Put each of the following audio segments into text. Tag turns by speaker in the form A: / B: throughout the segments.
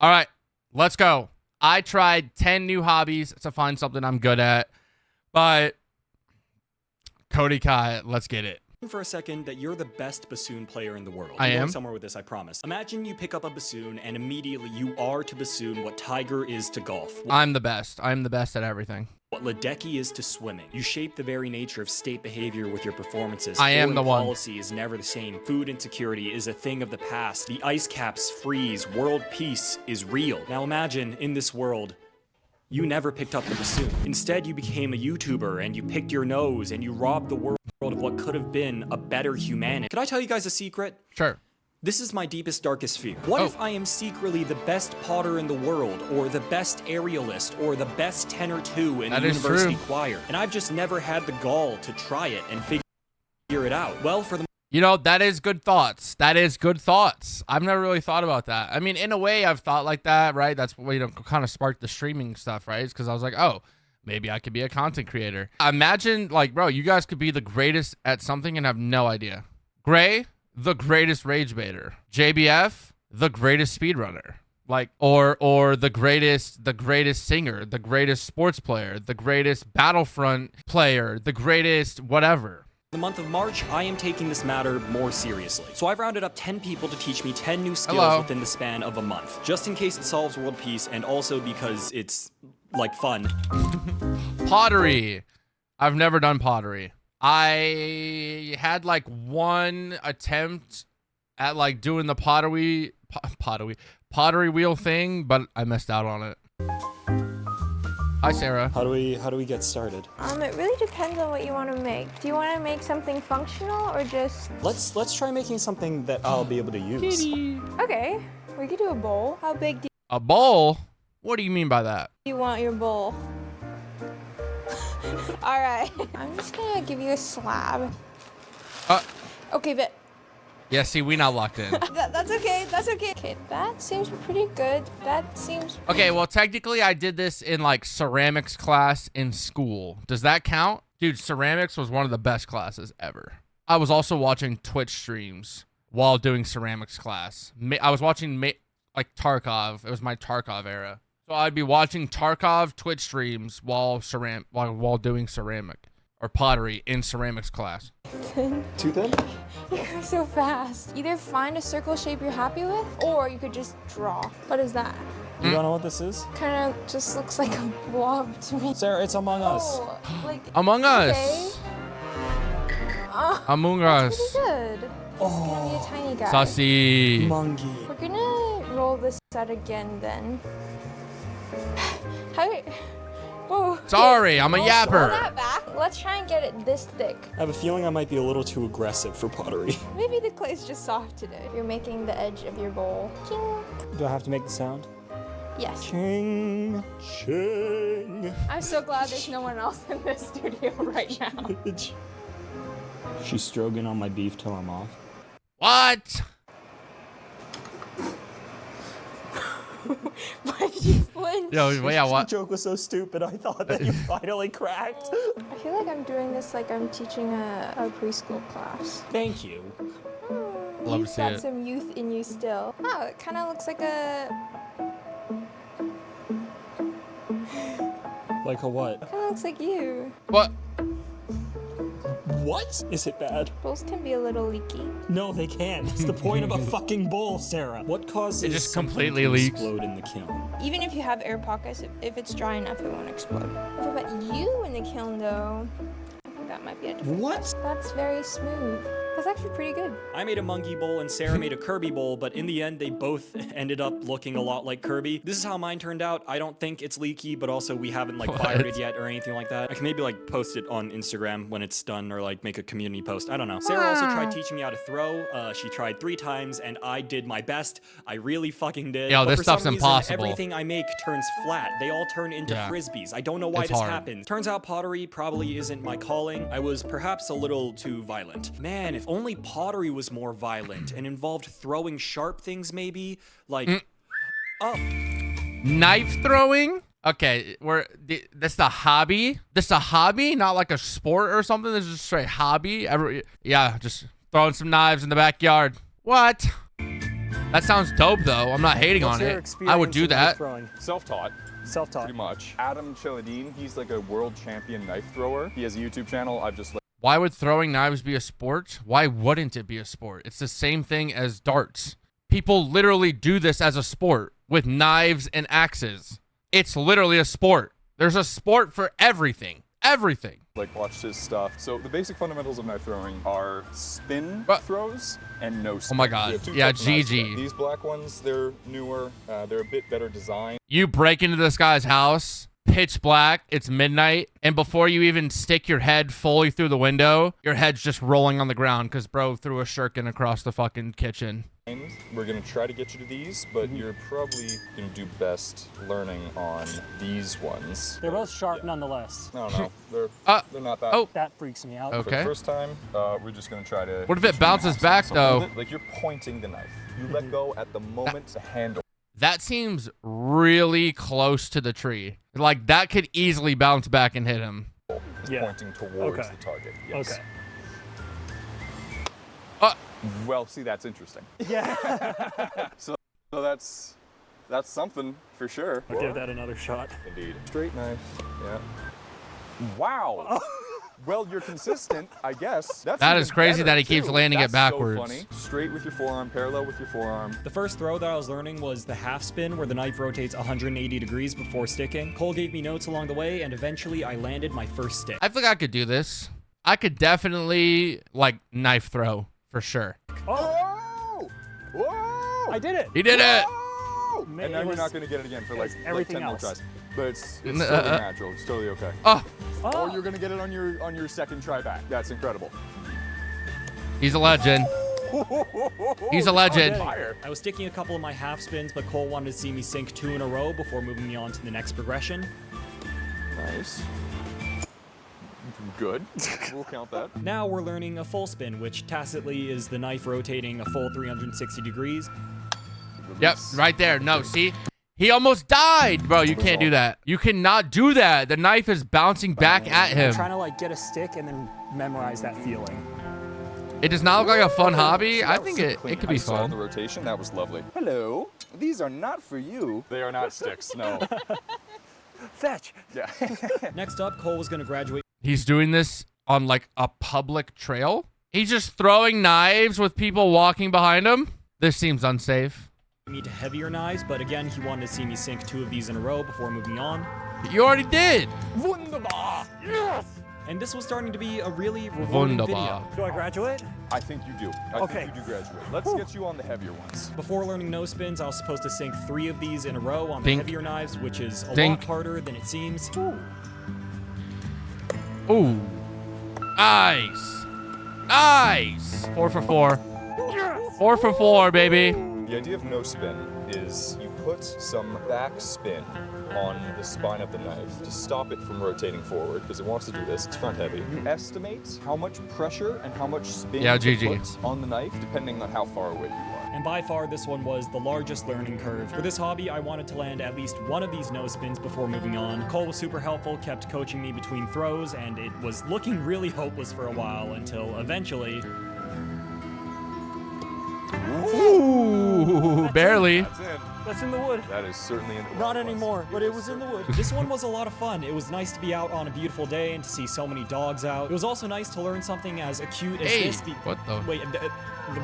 A: All right, let's go. I tried 10 new hobbies to find something I'm good at, but Cody Kai, let's get it.
B: For a second that you're the best bassoon player in the world.
A: I am.
B: I'm going somewhere with this, I promise. Imagine you pick up a bassoon and immediately you are to bassoon what Tiger is to golf.
A: I'm the best. I'm the best at everything.
B: What Ledecky is to swimming. You shape the very nature of state behavior with your performances.
A: I am the one.
B: Policy is never the same. Food insecurity is a thing of the past. The ice caps freeze. World peace is real. Now imagine, in this world, you never picked up the bassoon. Instead, you became a YouTuber and you picked your nose and you robbed the world of what could have been a better humanity. Could I tell you guys a secret?
A: Sure.
B: This is my deepest, darkest fear. What if I am secretly the best potter in the world, or the best aerialist, or the best tenor two in the university choir, and I've just never had the gall to try it and figure it out? Well, for the
A: You know, that is good thoughts. That is good thoughts. I've never really thought about that. I mean, in a way, I've thought like that, right? That's what, you know, kind of sparked the streaming stuff, right? It's because I was like, oh, maybe I could be a content creator. Imagine, like, bro, you guys could be the greatest at something and have no idea. Gray, the greatest rage baiter. JBF, the greatest speedrunner. Like, or the greatest singer, the greatest sports player, the greatest Battlefront player, the greatest whatever.
B: The month of March, I am taking this matter more seriously. So I've rounded up 10 people to teach me 10 new skills within the span of a month. Just in case it solves world peace, and also because it's, like, fun.
A: Pottery. I've never done pottery. I had like one attempt at like doing the pottery wheel thing, but I missed out on it. Hi, Sarah.
B: How do we get started?
C: It really depends on what you want to make. Do you want to make something functional or just...
B: Let's try making something that I'll be able to use.
C: Okay, we could do a bowl. How big do
A: A bowl? What do you mean by that?
C: you want your bowl? All right. I'm just gonna give you a slab. Okay, but...
A: Yeah, see, we not locked in.
C: That's okay, that's okay. Okay, that seems pretty good. That seems...
A: Okay, well, technically, I did this in, like, ceramics class in school. Does that count? Dude, ceramics was one of the best classes ever. I was also watching Twitch streams while doing ceramics class. I was watching, like, Tarkov. It was my Tarkov era. So I'd be watching Tarkov Twitch streams while doing ceramic or pottery in ceramics class.
B: Too thin?
C: You're so fast. Either find a circle shape you're happy with, or you could just draw. What is that?
B: You don't know what this is?
C: Kind of just looks like a blob to me.
B: Sarah, it's Among Us.
C: Oh, like...
A: Among Us.
C: Okay.
A: Among Us.
C: Pretty good. It's gonna be a tiny guy.
A: Saucy.
B: Monkey.
C: We're gonna roll this out again then. How? Whoa.
A: Sorry, I'm a
C: Roll
A: yapper.
C: that back. Let's try and get it this thick.
B: I have a feeling I might be a little too aggressive for pottery.
C: Maybe the clay's just soft today. You're making the edge of your bowl. Ching.
B: Do I have to make the sound?
C: Yes.
B: Ching, ching.
C: I'm so glad there's no one else in this studio right now.
B: She's stroking on my beef till I'm off.
A: What?
C: Why did you flinch?
A: Yo, yeah, what?
B: The joke was so stupid, I thought that you finally cracked.
C: I feel like I'm doing this like I'm teaching a preschool class.
B: Thank you.
A: Love
C: You've
A: to see
C: got
A: it.
C: some youth in you still. Oh, it kind of looks like a...
B: Like a what?
C: Kind of looks like you.
A: What?
B: What? Is it bad?
C: Bowls can be a little leaky.
B: No, they can't. It's the point of a fucking bowl, Sarah. What causes
A: It just
B: something
A: completely
B: to
A: leaks.
B: explode in the kiln?
C: Even if you have air pockets, if it's dry enough, it won't explode. What about you in the kiln, though? I think that might be a different...
B: What?
C: That's very smooth. That's actually pretty good.
B: I made a monkey bowl and Sarah made a Kirby bowl, but in the end, they both ended up looking a lot like Kirby. This is how mine turned out. I don't think it's leaky, but also we haven't like fired it yet or anything like that. I can maybe like post it on Instagram when it's done or like make a community post. I don't know. Sarah also tried teaching me how to throw. She tried 3 times and I did my best. I really fucking did.
A: Yo,
B: But
A: this
B: for
A: stuff's
B: some reason,
A: impossible.
B: Everything I make turns flat. They all turn into frisbees. I don't know why
A: It's
B: this
A: hard.
B: happens. Turns out pottery probably isn't my calling. I was perhaps a little too violent. Man, if only pottery was more violent and involved throwing sharp things maybe, like
A: Knife throwing? Okay, that's the hobby. This a hobby, not like a sport or something. This is just straight hobby. Yeah, just throwing some knives in the backyard. What? That sounds dope, though. I'm not hating on it. I would do that.
D: Self-taught.
E: Self-taught.
D: Pretty much. Adam Chiladine, he's like a world champion knife thrower. He has a YouTube channel. I've just like.
A: Why would throwing knives be a sport? Why wouldn't it be a sport? It's the same thing as darts. People literally do this as a sport with knives and axes. It's literally a sport. There's a sport for everything. Everything.
D: Like, watched his stuff. So the basic fundamentals of knife throwing are spin throws and no spin.
A: Oh my God. Yeah, GG.
D: These black ones, they're newer. They're a bit better designed.
A: You break into this guy's house, pitch black, it's midnight, and before you even stick your head fully through the window, your head's just rolling on the ground because bro threw a shuriken across the fucking kitchen.
D: We're going to try to get you to these, but you're probably going to do best learning on these ones.
E: They're both sharp nonetheless.
D: No, they're not that.
A: Oh,
E: That freaks me out.
D: For
A: okay.
D: the first time, we're just going to try to...
A: What if it bounces back, though?
D: Like, you're pointing the knife. You let go at the moment to handle.
A: That seems really close to the tree. Like, that could easily bounce back and hit him.
D: It's pointing towards the target. Yes.
E: Okay.
D: Well, see, that's interesting.
E: Yeah.
D: So that's something for sure.
E: I'll give that another shot.
D: Indeed. Straight knife. Yeah. Wow. Well, you're consistent, I guess.
A: That is crazy that he keeps landing it backwards.
D: So funny. Straight with your forearm, parallel with your forearm.
B: The first throw that I was learning was the half spin, where the knife rotates 180 degrees before sticking. Cole gave me notes along the way, and eventually I landed my first stick.
A: I think I could do this. I could definitely, like, knife throw. For sure.
D: Oh! Whoa!
E: I did it.
A: He did it.
D: Whoa! And now you're not going to get it again for like 10 more tries. But it's totally natural. It's totally okay. Or you're going to get it on your second try back. That's incredible.
A: He's a legend. He's a legend.
B: I was sticking a couple of my half spins, but Cole wanted to see me sink 2 in a row before moving me on to the next progression.
D: Nice. Good. We'll count that.
B: Now we're learning a full spin, which tacitly is the knife rotating a full 360 degrees.
A: Yep, right there. No, see? He almost died, bro. You can't do that. You cannot do that. The knife is bouncing back at him.
E: I'm trying to like get a stick and then memorize that feeling.
A: It does not look like a fun hobby. I think it could be
D: I saw
A: fun.
D: the rotation. That was lovely. Hello. These are not for you. They are not sticks. No.
E: Fetch.
D: Yeah.
B: Next up, Cole was going to graduate.
A: He's doing this on like a public trail. He's just throwing knives with people walking behind him. This seems unsafe.
B: Me to heavier knives, but again, he wanted to see me sink 2 of these in a row before moving on.
A: You already did.
D: Wunderbar. Yes.
B: And this was starting to be a really rewarding video.
E: Do I graduate?
D: I think you do. I think you do graduate. Let's get you on the heavier ones.
B: Before learning no spins, I was supposed to sink 3 of these in a row on the
A: Dink.
B: heavier knives, which is a
A: Dink.
B: lot harder than it seems.
A: Ooh. Nice. Nice. 4 for 4. 4 for 4, baby.
D: The idea of no spin is you put some back spin on the spine of the knife to stop it from rotating forward because it wants to do this. It's front heavy. You estimate how much pressure and how much spin you put on the knife depending on how far away you are.
B: And by far, this one was the largest learning curve. For this hobby, I wanted to land at least one of these no spins before moving on. Cole was super helpful, kept coaching me between throws, and it was looking really hopeless for a while until eventually...
A: Ooh, barely.
D: That's in.
E: That's in the wood.
D: That is certainly in the wood.
E: Not anymore, but it was in the wood.
B: This one was a lot of fun. It was nice to be out on a beautiful day and to see so many dogs out. It was also nice to learn something as acute as this.
A: What the?
B: Wait,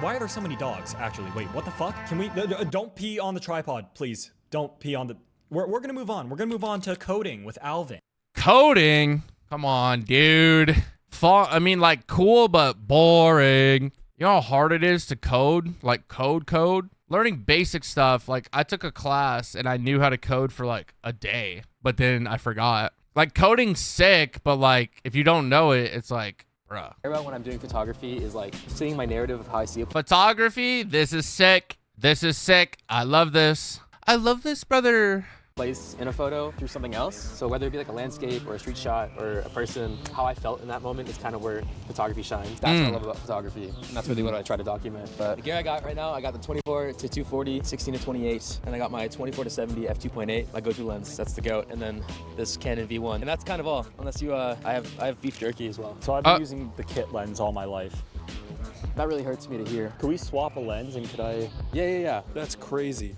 B: why are there so many dogs, actually? Wait, what the fuck? Can we... don't pee on the tripod, please. Don't pee on the... We're gonna move on. We're gonna move on to coding with Alvin.
A: Coding? Come on, dude. I mean, like, cool, but boring. You know how hard it is to code? Like, code? Learning basic stuff. Like, I took a class and I knew how to code for, like, a day. But then I forgot. Like, coding's sick, but, like, if you don't know it, it's like... Bruh.
F: About when I'm doing photography is like seeing my narrative of how I see it.
A: Photography, this is sick. This is sick. I love this. I love this, brother.
F: Place in a photo through something else. So whether it be like a landscape or a street shot or a person, how I felt in that moment is kind of where photography shines. That's what I love about photography. And that's really what I try to document. But the gear I got right now, I got the 24 to 240, 16 to 28, and I got my 24 to 70 f2.8, my go-to lens. That's the GOAT. And then this Canon V1. And that's kind of all. Unless you, I have beef jerky as well.
E: So I've been using the kit lens all my life.
F: That really hurts me to hear.
B: Could we swap a lens and could I?
F: Yeah.
B: That's crazy.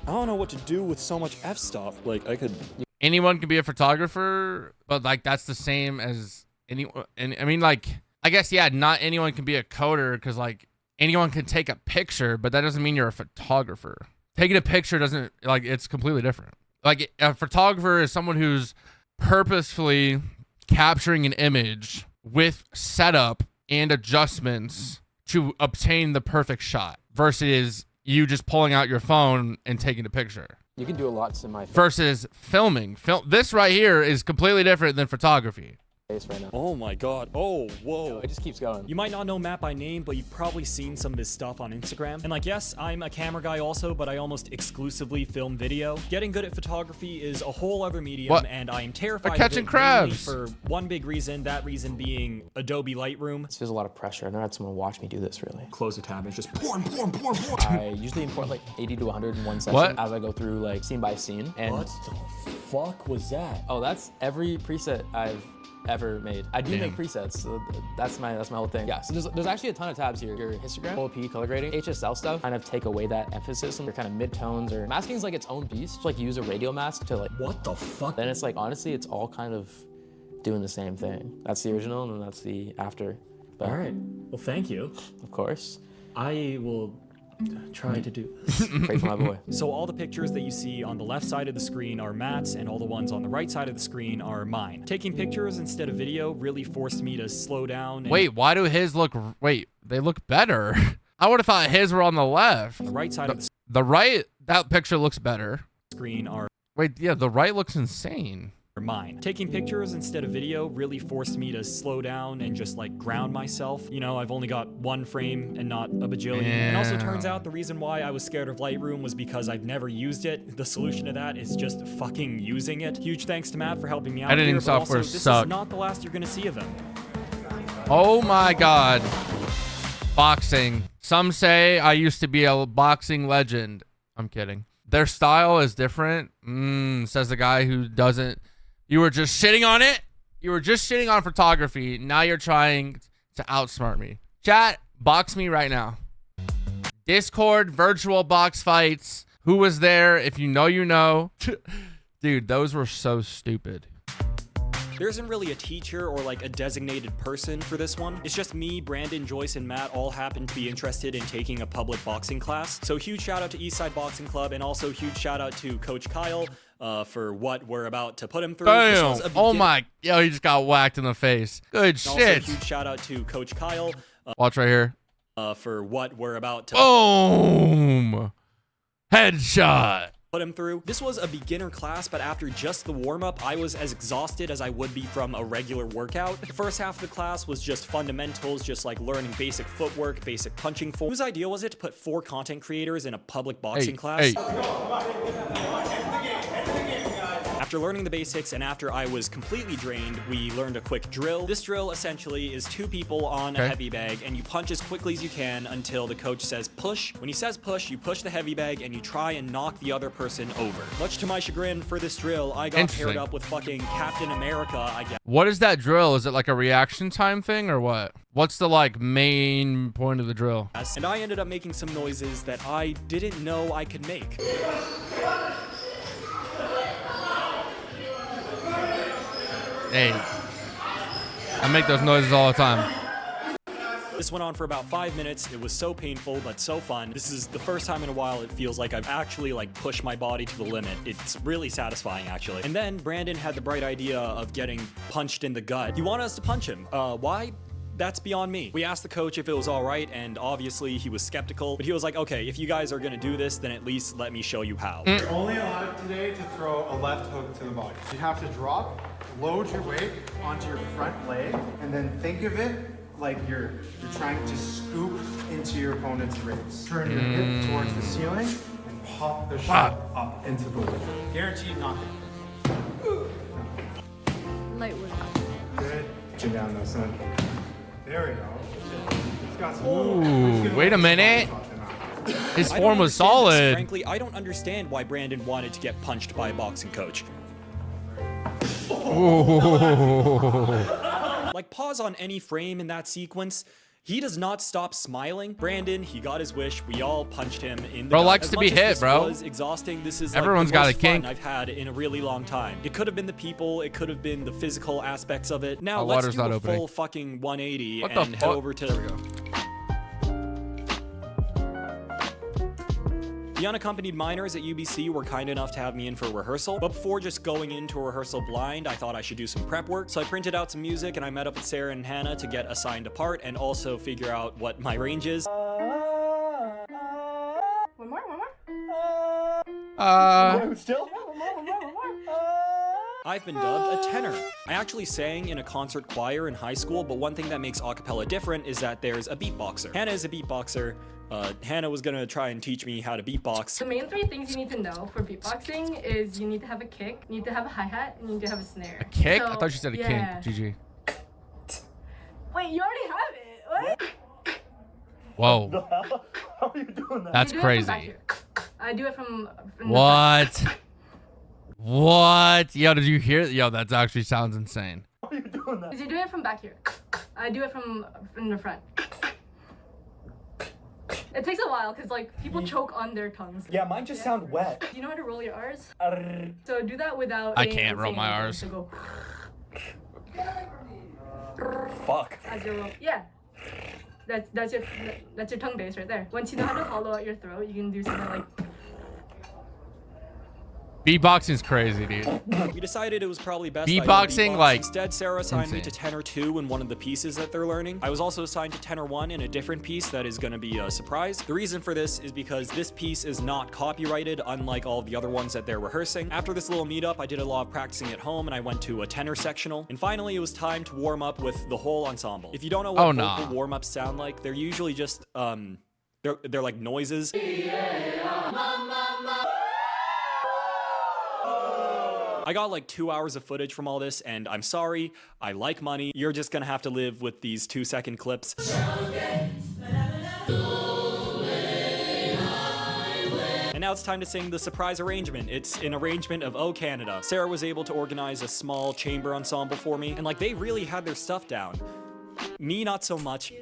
B: I don't know what to do with so much f-stop. Like I could.
A: Anyone can be a photographer, but like that's the same as anyone. And I mean, like, I guess, yeah, not anyone can be a coder because like anyone can take a picture, but that doesn't mean you're a photographer. Taking a picture doesn't, like, it's completely different. Like a photographer is someone who's purposefully capturing an image with setup and adjustments to obtain the perfect shot versus you just pulling out your phone and taking a picture.
F: You can do a lot to my
A: Versus filming. This right here is completely different than photography.
F: face right now.
B: Oh my god. Oh, whoa.
F: It just keeps going.
B: You might not know Matt by name, but you've probably seen some of his stuff on Instagram. And like, yes, I'm a camera guy also, but I almost exclusively film video. Getting good at photography is a whole other medium,
A: What?
B: and I am terrified
A: catching
B: of it, mainly
A: crabs.
B: for one big reason, that reason being Adobe Lightroom.
F: This feels a lot of pressure. I've never had someone watch me do this, really.
B: Close a tab, it's just
F: I usually import like 80 to 100 in one session
A: What?
F: as I go through like scene by scene. And
B: What the fuck was that?
F: oh, that's every preset I've ever made. I do
A: Damn.
F: make presets, so that's my whole thing. Yeah, so there's actually a ton of tabs here. Your histogram, OP, color grading, HSL stuff, kind of take away that emphasis on your kind of mid-tones, or masking is like its own beast. Like you use a radial mask to like,
B: What the fuck?
F: then it's like, honestly, it's all kind of doing the same thing. That's the original and then that's the after. But,
B: All right. Well, thank you.
F: of course,
B: I will try to do this.
F: pray for my boy.
B: So all the pictures that you see on the left side of the screen are Matt's, and all the ones on the right side of the screen are mine. Taking pictures instead of video really forced me to slow down. And
A: Wait, why do his look? Wait, they look better. I would have thought his were on the left.
B: the right side of the
A: The right, that picture looks better.
B: screen are
A: Wait, yeah, the right looks insane.
B: mine. Taking pictures instead of video really forced me to slow down and just like ground myself. You know, I've only got one frame and not a bajillion. And also turns out the reason why I was scared of Lightroom was because I've never used it. The solution to that is just fucking using it. Huge thanks to Matt for helping me out
A: Editing
B: here, but
A: software
B: also, this
A: suck.
B: is not the last you're gonna see of him.
A: Oh my God. Boxing. Some say I used to be a boxing legend. I'm kidding. Their style is different. Says the guy who doesn't. You were just shitting on it. You were just shitting on photography. Now you're trying to outsmart me. Chat, box me right now. Discord, virtual box fights. Who was there? If you know, you know. Dude, those were so stupid.
B: There isn't really a teacher or like a designated person for this one. It's just me, Brandon, Joyce, and Matt all happen to be interested in taking a public boxing class. So huge shout out to Eastside Boxing Club, and also huge shout out to Coach Kyle for what we're about to put him through. This
A: Damn.
B: was a
A: Oh
B: begin-
A: my. Yo, he just got whacked in the face. Good
B: and also
A: shit.
B: huge shout out to Coach Kyle
A: Watch right here.
B: for what we're about to
A: Boom. Headshot.
B: put him through. This was a beginner class, but after just the warm-up, I was as exhausted as I would be from a regular workout. The first half of the class was just fundamentals, just like learning basic footwork, basic punching form. Whose idea was it to put 4 content creators in a public boxing class? After learning the basics and after I was completely drained, we learned a quick drill. This drill essentially is 2 people on a heavy bag, and you punch as quickly as you can until the coach says push. When he says push, you push the heavy bag and you try and knock the other person over. Much to my chagrin for this drill, I got paired
A: Interesting.
B: up with fucking Captain America, I guess.
A: What is that drill? Is it like a reaction time thing or what? What's the like main point of the drill?
B: And I ended up making some noises that I didn't know I could make.
A: Hey, I make those noises all the time.
B: This went on for about 5 minutes. It was so painful, but so fun. This is the first time in a while it feels like I've actually like pushed my body to the limit. It's really satisfying, actually. And then Brandon had the bright idea of getting punched in the gut. He wanted us to punch him. Why? That's beyond me. We asked the coach if it was all right, and obviously he was skeptical, but he was like, okay, if you guys are gonna do this, then at least let me show you how.
G: You're only allowed today to throw a left hook to the body. You have to drop, load your weight onto your front leg, and then think of it like you're trying to scoop into your opponent's ribs. Turn your hip towards the ceiling and pop the shot up into the wall. Guaranteed knockout.
C: Light work.
G: Good. Get you down though, son. There we go. He's got some
A: Ooh, wait a minute. His
B: I don't
A: form was
B: understand this.
A: solid.
B: Frankly, I don't understand why Brandon wanted to get punched by a boxing coach.
A: Ooh.
B: Like, pause on any frame in that sequence. He does not stop smiling. Brandon, he got his wish. We all punched him in the
A: Bro
B: gut.
A: likes
B: As
A: to
B: much
A: be
B: as
A: hit,
B: this
A: bro.
B: was exhausting. This is
A: Everyone's
B: like
A: got
B: the
A: a
B: most
A: kink.
B: fun I've had in a really long time. It could have been the people. It could have been the physical aspects of it. Now
A: My
B: let's
A: water's
B: do
A: not
B: a
A: opening.
B: full fucking 180
A: What the
B: and head
A: fuck?
B: over to.
A: There we go.
B: The unaccompanied minors at UBC were kind enough to have me in for rehearsal, but before just going into a rehearsal blind, I thought I should do some prep work. So I printed out some music and I met up with Sarah and Hannah to get assigned a part and also figure out what my range is.
C: One more.
E: Still?
B: I've been dubbed a tenor. I actually sang in a concert choir in high school, but one thing that makes a cappella different is that there's a beatboxer. Hannah is a beatboxer. Hannah was gonna try and teach me how to beatbox.
H: The main three things you need to know for beatboxing is you need to have a kick, you need to have a hi-hat, and you need to have a snare.
A: A kick?
H: So,
A: I thought you said a
H: yeah.
A: kink. GG.
H: Wait, you already have it. What?
A: Whoa.
E: How are you doing that?
A: That's
H: You do it from back
A: crazy.
H: here. I do it from the
A: What? What? Yo, did you hear? Yo, that actually sounds insane.
E: How are you doing that?
H: Because you're doing it from back here. I do it from the front. It takes a while because like people choke on their tongues.
E: Yeah, mine just sound wet.
H: Do you know how to roll your R's? So do that without.
A: I
H: saying-
A: can't roll
H: saying
A: my
H: anything.
A: R's.
H: So go
E: Fuck.
H: as you roll. Yeah. That's your tongue base right there. Once you know how to hollow out your throat, you can do something like.
A: Beatboxing's crazy, dude.
B: We decided it was probably best I learn
A: Beatboxing,
B: beatbox.
A: like,
B: Instead, Sarah assigned me to
A: insane.
B: tenor 2 in one of the pieces that they're learning. I was also assigned to tenor 1 in a different piece that is going to be a surprise. The reason for this is because this piece is not copyrighted, unlike all of the other ones that they're rehearsing. After this little meetup, I did a lot of practicing at home and I went to a tenor sectional. And finally, it was time to warm up with the whole ensemble. If you don't know what vocal warm-ups sound like, they're usually just they're like noises. I got like 2 hours of footage from all this, and I'm sorry, I like money. You're just gonna have to live with these 2-second clips. And now it's time to sing the surprise arrangement. It's an arrangement of Oh Canada. Sarah was able to organize a small chamber ensemble for me, and like they really had their stuff down. Me, not so much.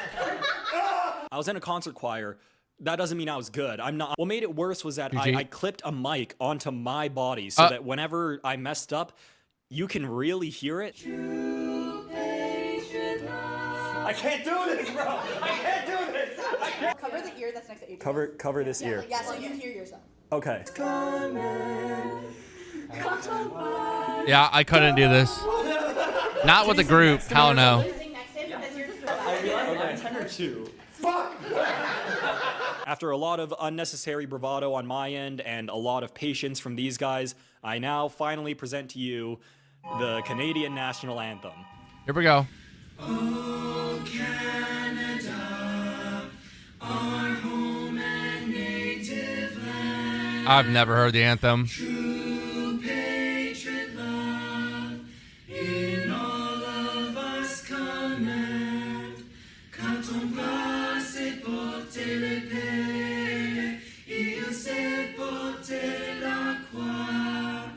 B: I was in a concert choir. That doesn't mean I was good. I'm not. What made it worse was that I clipped a mic onto my body so that whenever I messed up, you can really hear it.
E: I can't do this, bro. I can't do this.
I: Cover the ear that's next to Adrian.
B: Cover this ear.
I: Yeah, so you hear yourself.
B: Okay.
A: Yeah, I couldn't do this. Not with the group. Hell no.
I: Sing next to him because you're just
B: Okay. Tenor 2. After a lot of unnecessary bravado on my end and a lot of patience from these guys, I now finally present to you the Canadian National Anthem.
A: Here we go.
J: Oh, Canada, our home and native land.
A: I've never heard the anthem.
J: True patriot love in all of us command. Quand on place et porter l'épée, il sait porter la croix.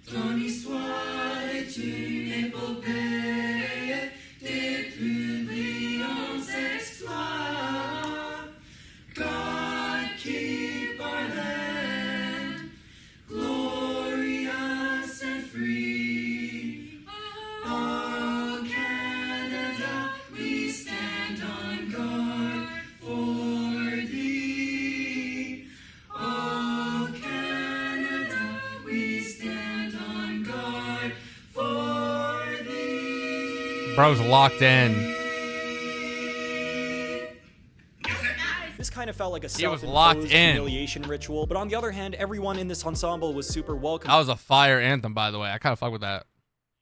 J: Ton histoire est une épopée des plus brillants exploits. God keep our land glorious and free. Oh, Canada, we stand on guard for thee. Oh, Canada, we stand on guard for thee.
A: Bro's locked in.
B: This kind of felt like a
A: He was locked
B: self-imposed
A: in.
B: humiliation ritual, but on the other hand, everyone in this ensemble was super welcoming
A: That was a fire anthem, by the way. I kind of fuck with that.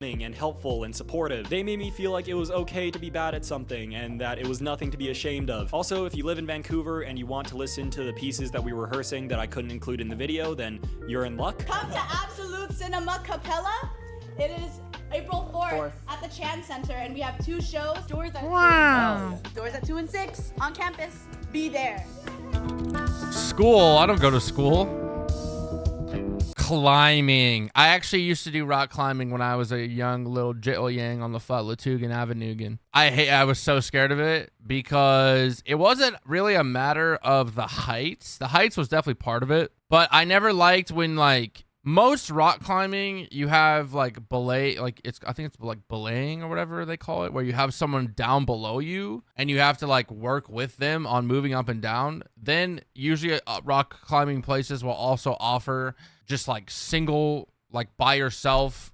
B: and helpful and supportive. They made me feel like it was okay to be bad at something and that it was nothing to be ashamed of. Also, if you live in Vancouver and you want to listen to the pieces that we were rehearsing that I couldn't include in the video, then you're in luck.
I: Come to Absolute Cinema Capella. It is April 4th at the Chan Center, and we have 2 shows. Doors at 2. Doors at 2 and 6 on campus. Be there.
A: School. I don't go to school. climbing. I actually used to do rock climbing when I was a young little jittle yang on the Latugan Avenue. I was so scared of it because it wasn't really a matter of the heights. The heights was definitely part of it, but I never liked when like most rock climbing you have like belay, like I think it's like belaying or whatever they call it, where you have someone down below you and you have to like work with them on moving up and down. Then usually rock climbing places will also offer just like single, like by yourself,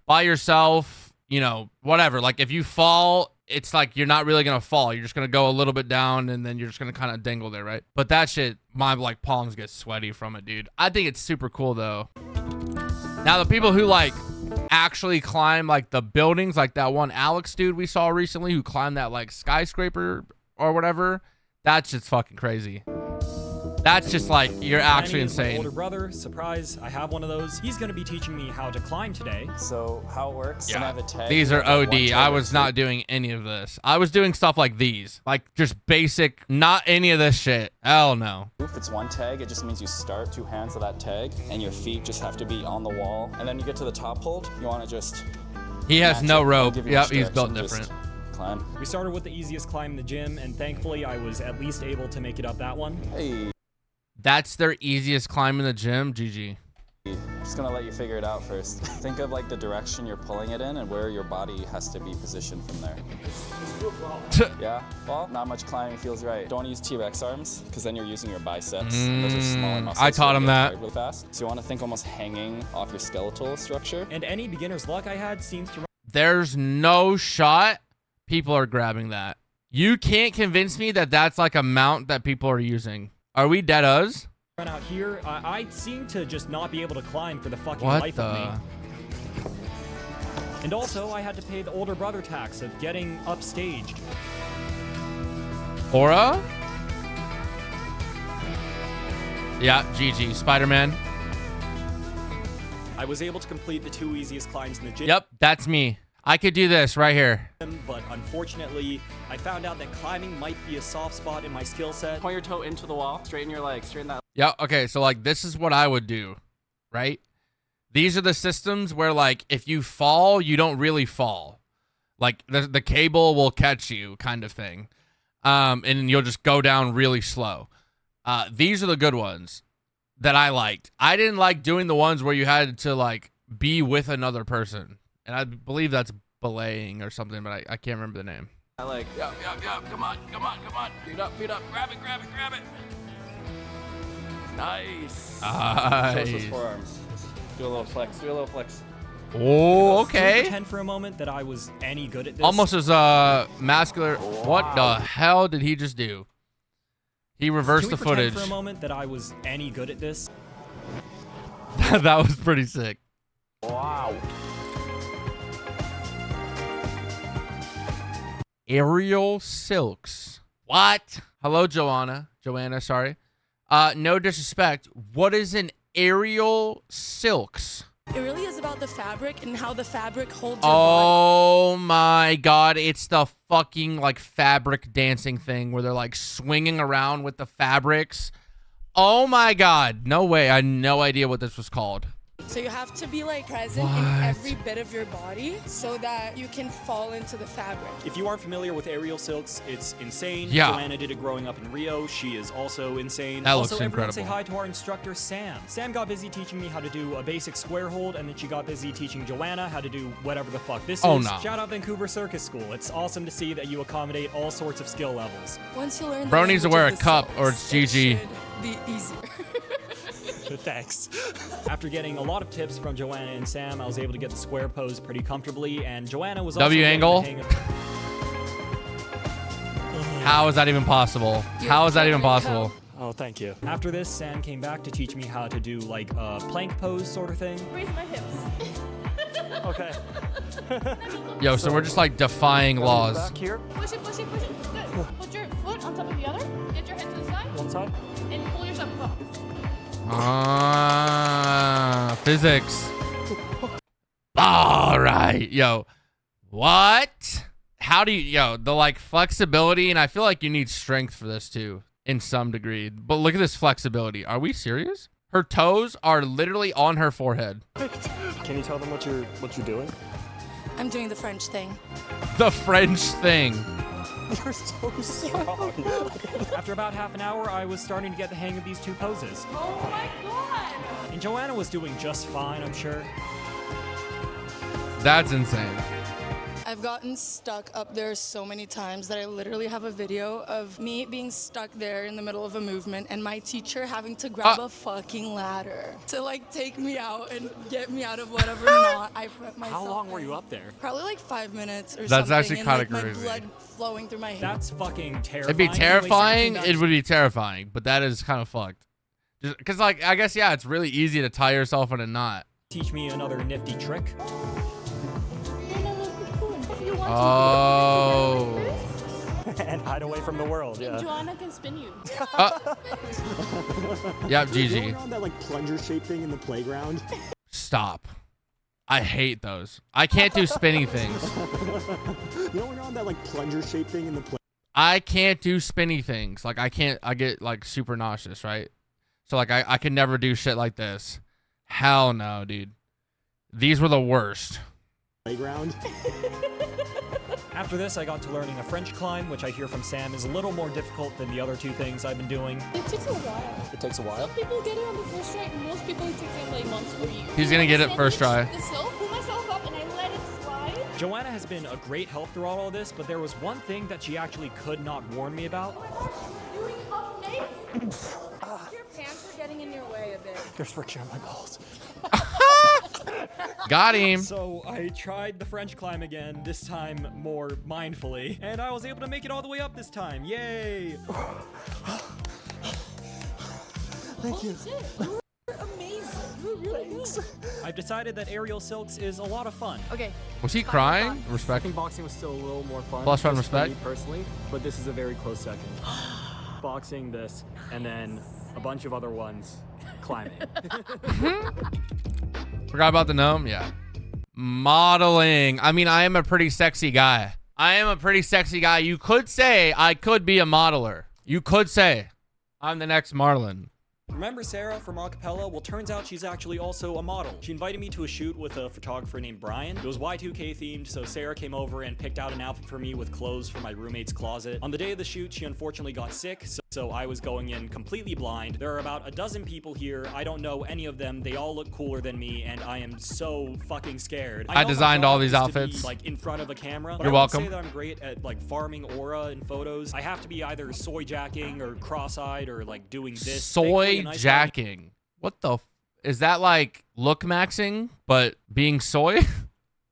A: you know, whatever. Like if you fall, it's like you're not really gonna fall. You're just gonna go a little bit down and then you're just gonna kind of dangle there, right? But that shit, my like palms get sweaty from it, dude. I think it's super cool though. Now the people who like actually climb like the buildings, like that one Alex dude we saw recently who climbed that like skyscraper or whatever, that's just fucking crazy. That's just like, you're actually insane.
B: My older brother, surprise, I have one of those. He's going to be teaching me how to climb today.
K: So how it works, when I have a tag,
A: these are OD. I was not doing any of this. I was doing stuff like these, like just basic, not any of this shit. Hell no.
K: If it's one tag, it just means you start 2 hands of that tag and your feet just have to be on the wall. And then you get to the top hold, you want to just...
A: He has no rope. Yep, he's built different.
K: Climb.
B: We started with the easiest climb in the gym, and thankfully I was at least able to make it up that one.
K: Hey.
A: That's their easiest climb in the gym. GG.
K: Just gonna let you figure it out first. Think of like the direction you're pulling it in and where your body has to be positioned from there. Yeah, well, not much climbing feels right. Don't use T-Rex arms, because then you're using your biceps. Those are smaller muscles.
A: I taught him that.
K: Really fast. So you want to think almost hanging off your skeletal structure.
B: And any beginner's luck I had seems to...
A: There's no shot people are grabbing that. You can't convince me that that's like a mount that people are using. Are we dead-us?
B: Run out here, I seem to just not be able to climb for the fucking life of me. And also, I had to pay the older brother tax of getting upstaged.
A: Aura? Yeah, GG. Spider-Man.
B: I was able to complete the 2 easiest climbs in the gym.
A: Yep, that's me. I could do this right here.
B: But unfortunately, I found out that climbing might be a soft spot in my skill set.
F: Point your toe into the wall, straighten your leg, straighten that.
A: Yeah, okay, so like this is what I would do, right? These are the systems where like if you fall, you don't really fall. Like the cable will catch you kind of thing. And you'll just go down really slow. These are the good ones that I liked. I didn't like doing the ones where you had to like be with another person. And I believe that's belaying or something, but I can't remember the name.
F: I like, yup, come on. Feet up, grab it. Nice.
K: Show us those forearms. Do a little flex.
A: Oh, okay.
B: Pretend for a moment that I was any good at this.
A: Almost as muscular. Wow. What the hell did he just do? He reversed the footage.
B: For a moment that I was any good at this.
A: That was pretty sick.
F: Wow.
A: Aerial silks. What? Hello, Joanna, sorry. No disrespect. What is an aerial silks?
L: It really is about the fabric and how the fabric holds your body.
A: Oh my god, it's the fucking like fabric dancing thing where they're like swinging around with the fabrics. Oh my god, no way. I had no idea what this was called.
L: So you have to be like present in every bit of your body so that you can fall into the fabric.
B: If you aren't familiar with aerial silks, it's insane.
A: Yeah.
B: Joanna did it growing up in Rio. She is also insane.
A: That
B: also,
A: looks incredible.
B: Say hi to our instructor, Sam. Sam got busy teaching me how to do a basic square hold, and then she got busy teaching Joanna how to do whatever the fuck this is.
A: No.
B: Shout out Vancouver Circus School. It's awesome to see that you accommodate all sorts of skill levels.
L: Once you learn
A: Bro needs to wear a cup or it's GG.
L: It should be easier.
B: Thanks. After getting a lot of tips from Joanna and Sam, I was able to get the square pose pretty comfortably, and Joanna was also
A: W angle? How is that even possible? How is that even possible?
B: Oh, thank you. After this, Sam came back to teach me how to do like a plank pose sort of thing.
I: Raise my hips.
B: Okay.
A: Yo, so we're just like defying laws.
B: Back here.
I: Push it. Good. Put your foot on top of the other. Get your head to the side.
B: One side.
I: And pull yourself up.
A: Physics. All right, yo. What? How do you, the like flexibility, and I feel like you need strength for this too, in some degree. But look at this flexibility. Are we serious? Her toes are literally on her forehead.
B: Can you tell them what you're doing?
L: I'm doing the French thing.
A: The French thing.
B: You're so strong. After about half an hour, I was starting to get the hang of these 2 poses.
I: Oh my god!
B: And Joanna was doing just fine, I'm sure.
A: That's insane.
L: I've gotten stuck up there so many times that I literally have a video of me being stuck there in the middle of a movement and my teacher having to grab a fucking ladder to like take me out and get me out of whatever knot I put myself
B: How long
L: in.
B: were you up there?
L: Probably like 5 minutes or
A: That's
L: something.
A: actually
L: and,
A: kinda
L: like, my
A: crazy.
L: blood flowing through my head.
B: That's fucking terrifying.
A: It'd be terrifying.
B: Anyways,
A: It would be terrifying, but that is kind of fucked. Just because, like, I guess, yeah, it's really easy to tie yourself in a knot.
B: teach me another nifty trick.
A: Oh.
B: And hide away from the world, yeah.
I: Joanna can spin you.
A: Yep,
E: You
A: GG.
E: know that like plunger shaped thing in the playground?
A: Stop. I hate those. I can't do spinning things.
E: You know when you're on that like plunger shaped thing in the play?
A: I can't do spinny things. Like, I get like super nauseous, right? So like I could never do shit like this. Hell no, dude. These were the worst.
E: Playground.
B: After this, I got to learning a French climb, which I hear from Sam is a little more difficult than the other 2 things I've been doing.
I: It takes a while.
F: It takes a while.
I: Some people get it on the first try. Most people it takes them like months or years.
A: He's gonna get it first try.
I: The sill, pull myself up, and I let it slide.
B: Joanna has been a great help throughout all this, but there was one thing that she actually could not warn me about.
I: Doing up naked. Your pants are getting in your way a bit.
B: There's friction on my balls.
A: Got him.
B: So I tried the French climb again, this time more mindfully, and I was able to make it all the way up this time. Yay!
E: Thank you.
I: You're amazing. You're really good.
B: I've decided that aerial silks is a lot of fun.
L: Okay.
A: Was he crying? Respect.
F: I think boxing was still a little more fun.
A: Plus one
F: just for
A: respect.
F: me personally, but this is a very close second.
B: Boxing, this, and then a bunch of other ones climbing.
A: Forgot about the gnome? Yeah. Modeling. I mean, I am a pretty sexy guy. You could say I could be a modeler. You could say I'm the next Marlon.
B: Remember Sarah from Acapella? Well, turns out she's actually also a model. She invited me to a shoot with a photographer named Brian. It was Y2K themed, so Sarah came over and picked out an outfit for me with clothes from my roommate's closet. On the day of the shoot, she unfortunately got sick, so I was going in completely blind. There are about a dozen people here. I don't know any of them. They all look cooler than me, and I am so fucking scared.
A: I
B: know
A: designed
B: my
A: all
B: job
A: these
B: is to be,
A: outfits.
B: like in front of a camera. But
A: You're
B: I won't
A: welcome.
B: say that I'm great at like farming aura in photos. I have to be either soy jacking or cross-eyed or like doing this.
A: Soy
B: Thankfully, a nice guy
A: jacking. What the is that, like look maxing but being soy?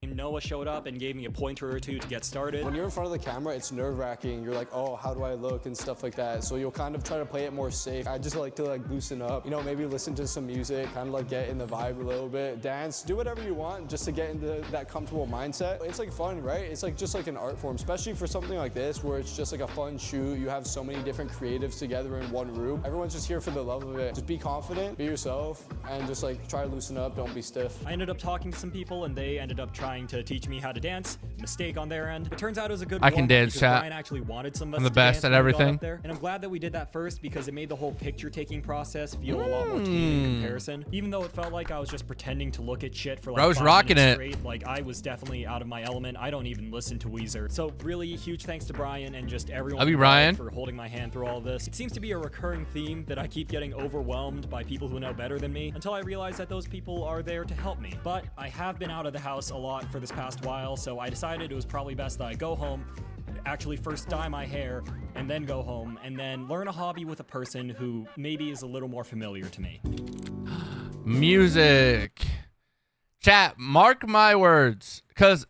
B: Noah showed up and gave me a pointer or 2 to get started.
M: When you're in front of the camera, it's nerve-wracking. You're like, oh, how do I look and stuff like that. So you'll kind of try to play it more safe. I just like to like loosen up, you know, maybe listen to some music, kind of like get in the vibe a little bit, dance, do whatever you want just to get into that comfortable mindset. It's like fun, right? It's like just like an art form, especially for something like this where it's just like a fun shoot. You have so many different creatives together in one room. Everyone's just here for the love of it. Just be confident, be yourself, and just like try to loosen up, don't be stiff.
B: I ended up talking to some people and they ended up trying to teach me how to dance. Mistake on their end. It turns out it was a good
A: I can
B: warm-up
A: dance,
B: because
A: chat.
B: Brian actually wanted some of us
A: I'm the
B: to
A: best
B: dance
A: at
B: when we got
A: everything.
B: up there. And I'm glad that we did that first because it made the whole picture taking process feel a lot more team in comparison. Even though it felt like I was just pretending to look at shit for like
A: Bro's
B: 5
A: rocking
B: minutes
A: it.
B: straight, like I was definitely out of my element. I don't even listen to Weezer. So really huge thanks to Brian and just everyone
A: Love you,
B: involved
A: Brian.
B: for holding my hand through all of this. It seems to be a recurring theme that I keep getting overwhelmed by people who know better than me until I realize that those people are there to help me. But I have been out of the house a lot for this past while, so I decided it was probably best that I go home, actually first dye my hair, and then go home, and then learn a hobby with a person who maybe is a little more familiar to me.
A: Music. Chat, mark my words, because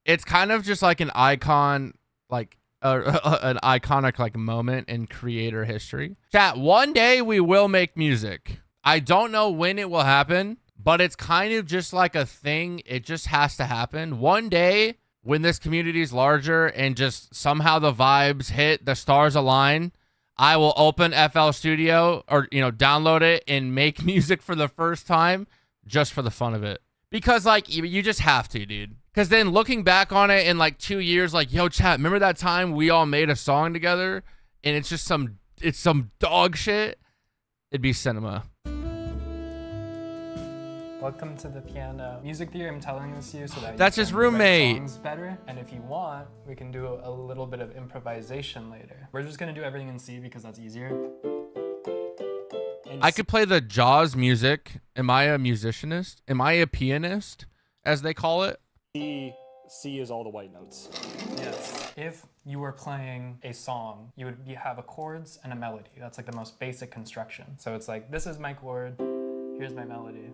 A: it's kind of just like an icon, like an iconic like moment in creator history. Chat, one day we will make music. I don't know when it will happen, but it's kind of just like a thing. It just has to happen. One day when this community is larger and just somehow the vibes hit, the stars align, I will open FL Studio or, you know, download it and make music for the first time just for the fun of it. Because like you just have to, dude. Because then looking back on it in like 2 years, like, yo, chat, remember that time we all made a song together and it's just some dog shit? It'd be cinema.
N: Welcome to the piano. Music theory, I'm telling this to you so that
A: That's
N: you
A: his
N: can
A: roommate.
N: write songs better. And if you want, we can do a little bit of improvisation later. We're just gonna do everything in C because that's easier.
A: I could play the Jaws music. Am I a musicianist? Am I a pianist, as they call it?
B: C is all the white notes.
N: Yes. If you were playing a song, you would have a chords and a melody. That's like the most basic construction. So it's like, this is my chord, here's my melody.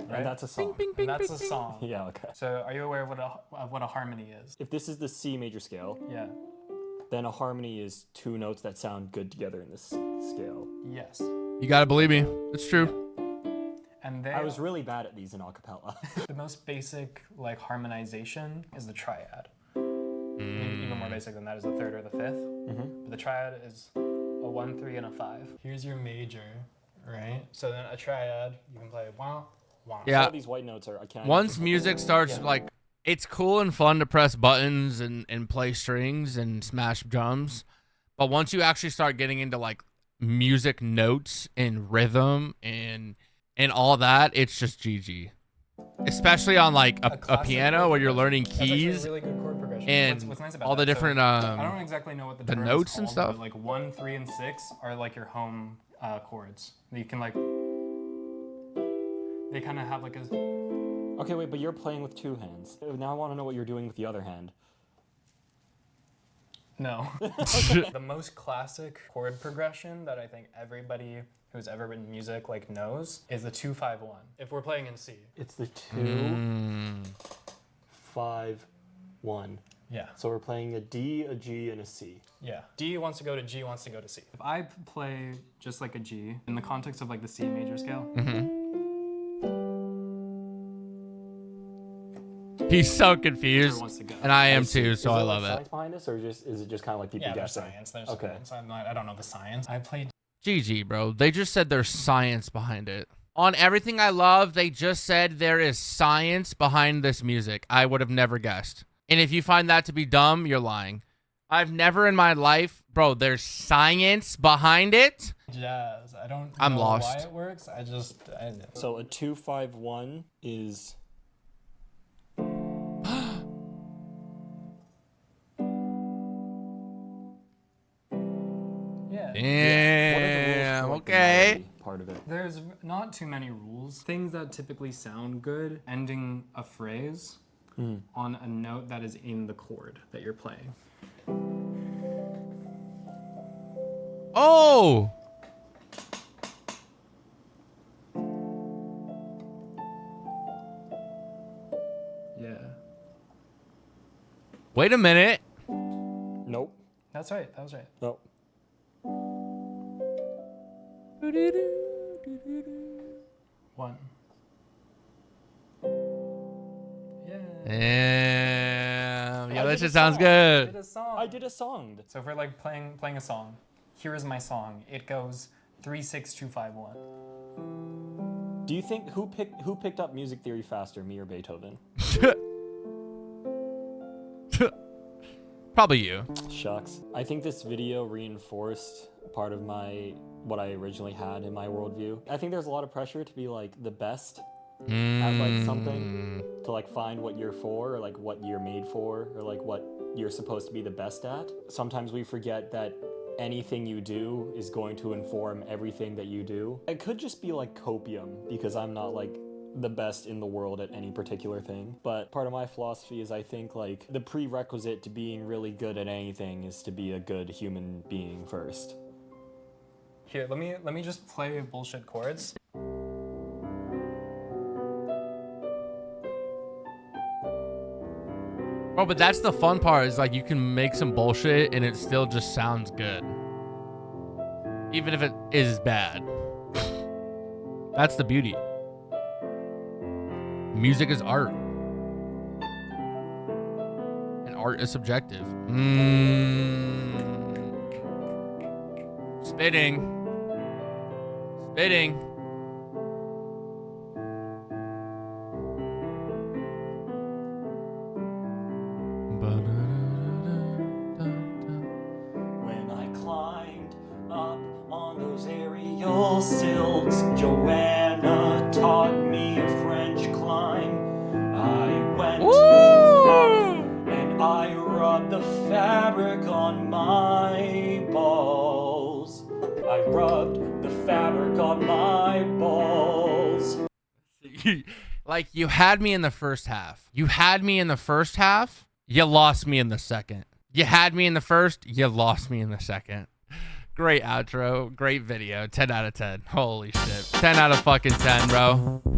N: Right?
B: And that's a song.
N: And that's a song.
B: Yeah, okay.
N: So are you aware of what a harmony is?
B: If this is the C major scale,
N: yeah,
B: then a harmony is two notes that sound good together in this scale.
N: Yes.
A: You gotta believe me. It's true.
N: And
B: I was really bad at these in acapella.
N: The most basic like harmonization is the triad. Even more basic than that is the third or the fifth. But the triad is a 1, 3, and a 5. Here's your major, right? So then a triad, you can play wah, wah.
A: Yeah.
B: All these white notes are. I can't.
A: Once music starts, like, it's cool and fun to press buttons and play strings and smash drums. But once you actually start getting into like music notes and rhythm and all that, it's just GG. Especially on like a piano where you're learning keys
N: really good chord progression.
A: and
N: What's nice about
A: all the
N: that,
A: different
N: I don't exactly know what the term is
A: notes and
N: called,
A: stuff.
N: but like 1, 3, and 6 are like your home chords. You can like, they kind of have like a.
B: Okay, wait, but you're playing with two hands. Now I want to know what you're doing with the other hand.
N: No. The most classic chord progression that I think everybody who's ever written music like knows is the 2-5-1. If we're playing in C,
B: it's the 2, 5, 1.
N: Yeah.
B: So we're playing a D, a G, and a C.
N: Yeah. D wants to go to G, wants to go to C. If I play just like a G in the context of like the C major scale.
A: He's so confused, and I am too, so I love it.
B: Science behind this, or is it just kind of like people guessing?
N: There's
B: okay.
N: science. I don't know the science. I played.
A: GG, bro. They just said there's science behind it. On Everything I Love, they just said there is science behind this music. I would have never guessed. And if you find that to be dumb, you're lying. I've never in my life, bro, there's science behind it.
N: Jazz. I don't
A: I'm
N: know
A: lost.
N: why it works.
B: So a 2-5-1 is.
A: Damn, okay.
B: Part of it.
N: There's not too many rules. Things that typically sound good, ending a phrase on a note that is in the chord that you're playing.
A: Oh!
N: Yeah.
A: Wait a minute.
B: Nope.
N: That's right. That was right.
B: Nope.
N: One.
A: Damn. Yeah, that shit sounds
N: I
A: good.
N: did a song.
B: I did a song.
N: So if we're like playing a song, here is my song. It goes 3, 6, 2, 5, 1.
B: Do you think who picked up music theory faster, me or Beethoven?
A: Probably you.
B: Shucks. I think this video reinforced part of what I originally had in my worldview. I think there's a lot of pressure to be like the best at like something, to like find what you're for, or like what you're made for, or like what you're supposed to be the best at. Sometimes we forget that anything you do is going to inform everything that you do. It could just be like copium, because I'm not like the best in the world at any particular thing. But part of my philosophy is I think like the prerequisite to being really good at anything is to be a good human being first.
N: Here, let me just play bullshit chords.
A: Oh, but that's the fun part, is like you can make some bullshit and it still just sounds good. Even if it is bad. That's the beauty. Music is art. And art is subjective. Spitting. Spitting.
B: When I climbed up on those aerial sills, Joanna taught I rubbed the fabric on my balls.
A: Like, you had me in the first half. You had me in the first half. You lost me in the second. You had me in the first. You lost me in the second. Great outro. Great video. 10 out of 10. Holy shit. 10 out of fucking 10, bro.